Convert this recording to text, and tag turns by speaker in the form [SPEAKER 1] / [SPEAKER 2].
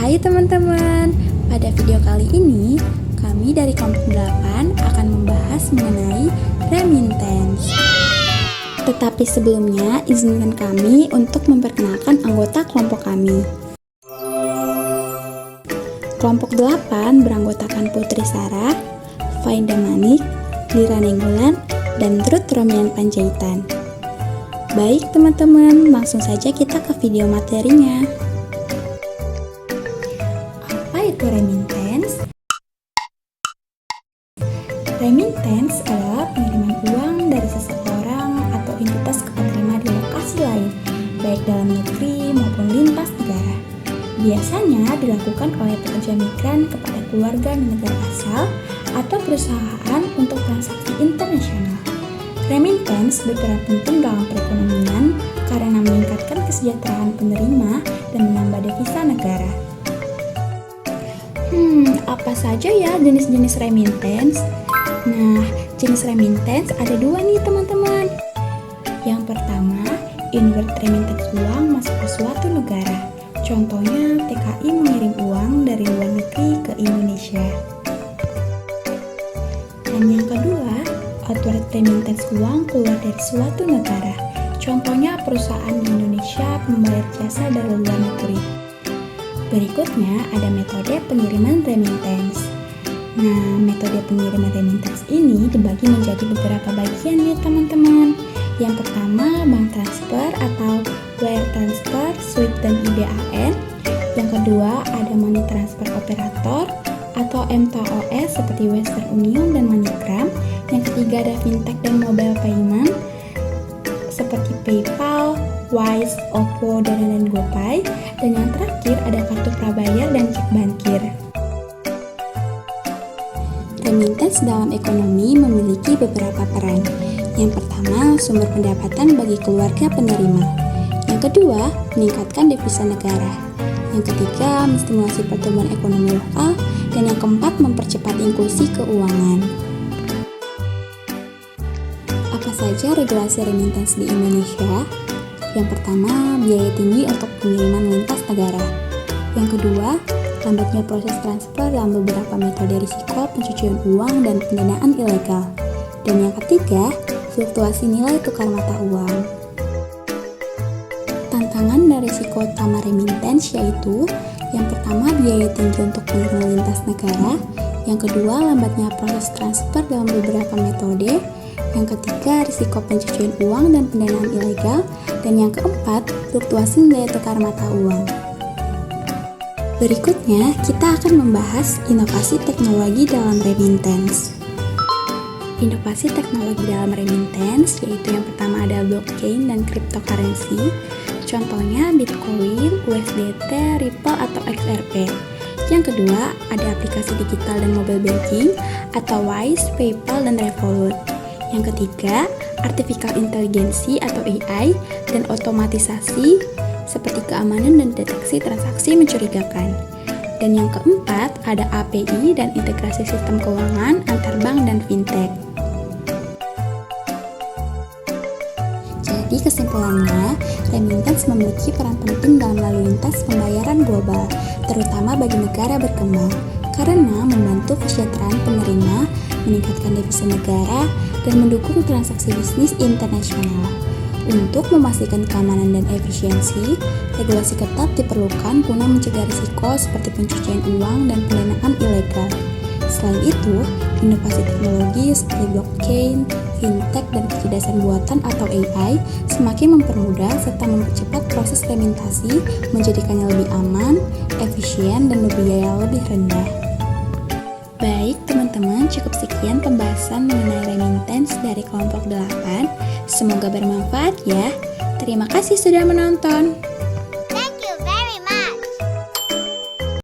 [SPEAKER 1] Hai teman-teman, pada video kali ini kami dari kelompok 8 akan membahas mengenai remittance. Tetapi sebelumnya izinkan kami untuk memperkenalkan anggota kelompok kami. Kelompok 8 beranggotakan Putri Sarah, Fainda Manik, Lira Nenggolan, dan Ruth Romian Panjaitan. Baik teman-teman, langsung saja kita ke video materinya. Apa itu remittance? Remittance adalah pengiriman uang dari seseorang atau entitas ke penerima di lokasi lain, baik dalam negeri maupun lintas negara. Biasanya dilakukan oleh pekerja migran kepada keluarga di negara asal atau perusahaan untuk transaksi internasional. Remittance berperan penting dalam perekonomian karena meningkatkan kesejahteraan penerima dan menambah devisa negara. Apa saja ya jenis-jenis remittance? Nah, jenis remittance ada dua nih teman-teman. Yang pertama, inward remittance uang masuk ke suatu negara. Contohnya, TKI mengirim uang dari luar negeri ke Indonesia. Dan yang kedua, outward remittance uang keluar dari suatu negara. Contohnya, perusahaan di Indonesia membayar jasa dari luar negeri. Berikutnya ada metode pengiriman remittance. Nah, metode pengiriman remittance ini dibagi menjadi beberapa bagian nih teman-teman. Yang pertama, bank transfer atau wire transfer, SWIFT dan IBAN. Yang kedua, ada money transfer operator atau MTOS seperti Western Union dan MoneyGram. Yang ketiga ada fintech dan mobile payment seperti PayPal, Wise, OVO, dan GoPay. Dan yang terakhir ada kartu prabayar dan cek bankir. Remittance dalam ekonomi memiliki beberapa peran. Yang pertama, sumber pendapatan bagi keluarga penerima. Yang kedua, meningkatkan devisa negara. Yang ketiga, menstimulasi pertumbuhan ekonomi lokal. Dan yang keempat, mempercepat inklusi keuangan. Apa saja regulasi remittance di Indonesia? Yang pertama, biaya tinggi untuk pengiriman lintas negara. Yang kedua, lambatnya proses transfer dalam beberapa metode risiko pencucian uang dan pendanaan ilegal. Dan yang ketiga, fluktuasi nilai tukar mata uang. Tantangan dan risiko utama remittance yaitu yang pertama, biaya tinggi untuk pengiriman lintas negara. Yang kedua, lambatnya proses transfer dalam beberapa metode. Yang ketiga, risiko pencucian uang dan pendanaan ilegal. Dan yang keempat, fluktuasi nilai tukar mata uang. Berikutnya, kita akan membahas inovasi teknologi dalam remittance. Inovasi teknologi dalam remittance yaitu yang pertama ada blockchain dan cryptocurrency. Contohnya Bitcoin, USDT, Ripple, atau XRP. Yang kedua, ada aplikasi digital dan mobile banking atau Wise, PayPal, dan Revolut. Yang ketiga, artificial intelligence atau AI dan otomatisasi seperti keamanan dan deteksi transaksi mencurigakan. Dan yang keempat, ada API dan integrasi sistem keuangan antar bank dan fintech. Jadi kesimpulannya, remittance memiliki peran penting dalam lalu lintas pembayaran global, terutama bagi negara berkembang, karena membantu kesejahteraan penerima, meningkatkan devisa negara, dan mendukung transaksi bisnis internasional. Untuk memastikan keamanan dan efisiensi, regulasi ketat diperlukan guna mencegah risiko seperti pencucian uang dan pendanaan ilegal. Selain itu, inovasi teknologi seperti blockchain, fintech, dan kecerdasan buatan atau AI semakin mempermudah serta mempercepat proses remittasi, menjadikannya lebih aman, efisien, dan berbiaya lebih rendah. Baik teman-teman, cukup sekian pembahasan mengenai remittance dari kelompok 8. Semoga bermanfaat ya. Terima kasih sudah menonton.